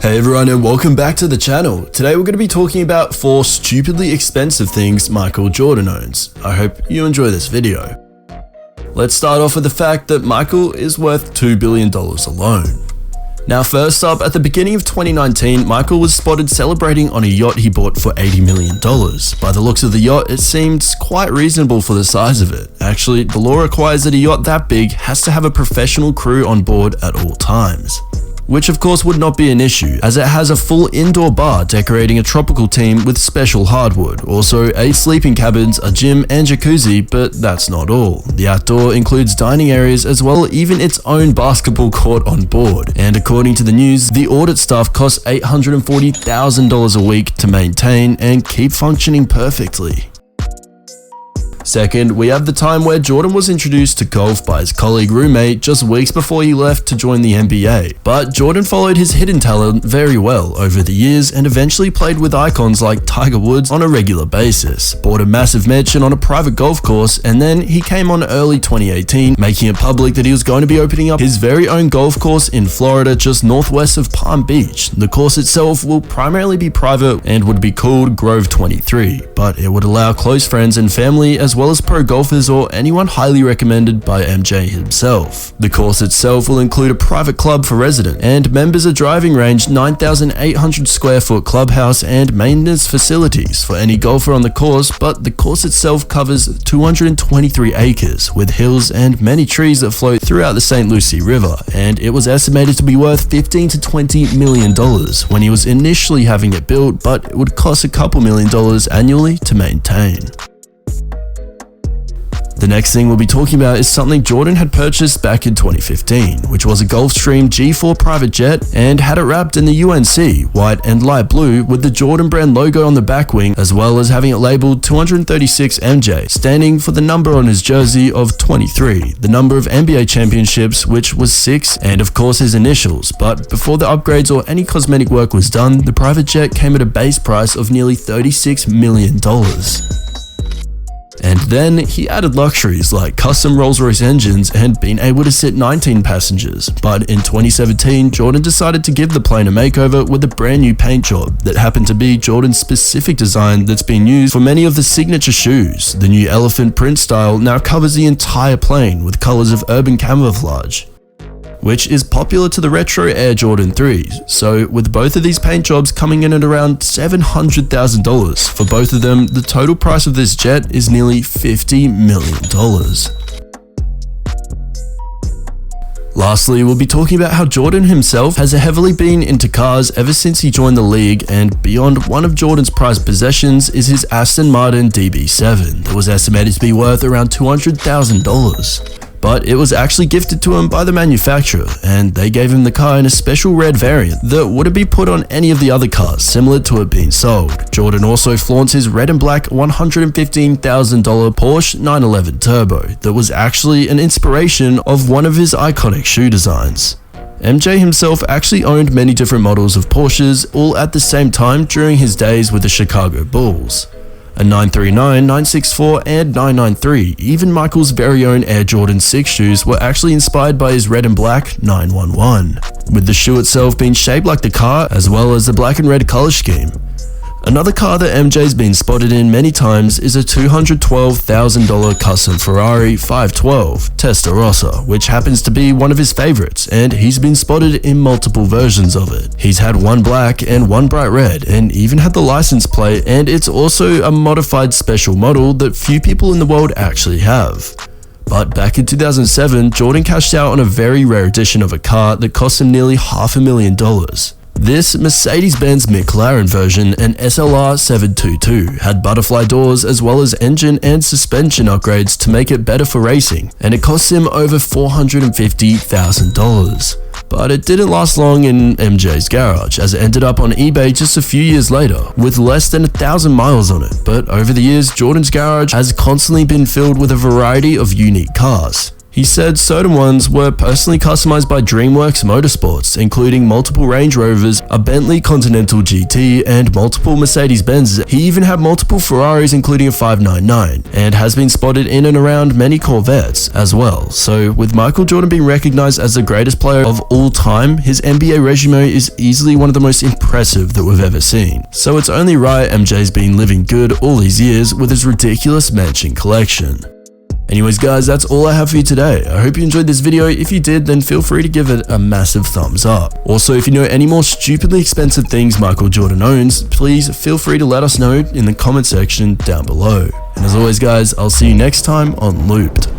Hey everyone, and welcome back to the channel. Today we're going to be talking about 4 stupidly expensive things Michael Jordan owns. I hope you enjoy this video. Let's start off with the fact that Michael is worth $2 billion alone. Now first up, at the beginning of 2019, Michael was spotted celebrating on a yacht he bought for $80 million. By the looks of the yacht, it seemed quite reasonable for the size of it. Actually, the law requires that a yacht that big has to have a professional crew on board at all times. Which of course would not be an issue, as it has a full indoor bar decorating a tropical theme with special hardwood, also 8 sleeping cabins, a gym and jacuzzi, but that's not all. The outdoor includes dining areas as well as even its own basketball court on board, and according to the news, the audit staff costs $840,000 a week to maintain and keep functioning perfectly. Second, we have the time where Jordan was introduced to golf by his colleague roommate just weeks before he left to join the NBA. But Jordan followed his hidden talent very well over the years and eventually played with icons like Tiger Woods on a regular basis, bought a massive mansion on a private golf course, and then he came on early 2018, making it public that he was going to be opening up his very own golf course in Florida just northwest of Palm Beach. The course itself will primarily be private and would be called Grove 23, but it would allow close friends and family as well as pro golfers or anyone highly recommended by MJ himself. The course itself will include a private club for residents and members, a driving range, 9,800 square foot clubhouse and maintenance facilities for any golfer on the course, but the course itself covers 223 acres with hills and many trees that flow throughout the St. Lucie River, and it was estimated to be worth $15 to $20 million when he was initially having it built, but it would cost a couple $1,000,000 annually to maintain. The next thing we'll be talking about is something Jordan had purchased back in 2015, which was a Gulfstream G4 private jet and had it wrapped in the UNC, white and light blue, with the Jordan brand logo on the back wing, as well as having it labeled 236 MJ, standing for the number on his jersey of 23, the number of NBA championships, which was 6, and of course his initials. But before the upgrades or any cosmetic work was done, the private jet came at a base price of nearly $36 million. And then he added luxuries like custom Rolls-Royce engines and being able to sit 19 passengers. But in 2017, Jordan decided to give the plane a makeover with a brand new paint job that happened to be Jordan's specific design that's been used for many of the signature shoes. The new elephant print style now covers the entire plane with colors of urban camouflage, which is popular to the retro Air Jordan 3s. So with both of these paint jobs coming in at around $700,000 for both of them, the total price of this jet is nearly $50 million. Lastly, we'll be talking about how Jordan himself has heavily been into cars ever since he joined the league, and beyond one of Jordan's prized possessions is his Aston Martin DB7 that was estimated to be worth around $200,000. But it was actually gifted to him by the manufacturer, and they gave him the car in a special red variant that wouldn't be put on any of the other cars similar to it being sold. Jordan also flaunts his red and black $115,000 Porsche 911 Turbo that was actually an inspiration of one of his iconic shoe designs. MJ himself actually owned many different models of Porsches all at the same time during his days with the Chicago Bulls. A 939, 964, and 993, even Michael's very own Air Jordan 6 shoes were actually inspired by his red and black 911, with the shoe itself being shaped like the car as well as the black and red color scheme. Another car that MJ's been spotted in many times is a $212,000 custom Ferrari 512 Testarossa, which happens to be one of his favorites, and he's been spotted in multiple versions of it. He's had one black and one bright red, and even had the license plate, and it's also a modified special model that few people in the world actually have. But back in 2007, Jordan cashed out on a very rare edition of a car that cost him nearly $500,000. This Mercedes-Benz McLaren version, an SLR 722, had butterfly doors as well as engine and suspension upgrades to make it better for racing, and it cost him over $450,000. But it didn't last long in MJ's garage, as it ended up on eBay just a few years later, with less than 1,000 miles on it. But over the years, Jordan's garage has constantly been filled with a variety of unique cars. He said certain ones were personally customized by DreamWorks Motorsports, including multiple Range Rovers, a Bentley Continental GT, and multiple Mercedes-Benzes. He even had multiple Ferraris, including a 599, and has been spotted in and around many Corvettes as well. So with Michael Jordan being recognized as the greatest player of all time, his NBA resume is easily one of the most impressive that we've ever seen. So it's only right MJ's been living good all these years with his ridiculous mansion collection. Anyways guys, that's all I have for you today. I hope you enjoyed this video. If you did, then feel free to give it a massive thumbs up. Also, if you know any more stupidly expensive things Michael Jordan owns, please feel free to let us know in the comment section down below. And as always guys, I'll see you next time on Looped.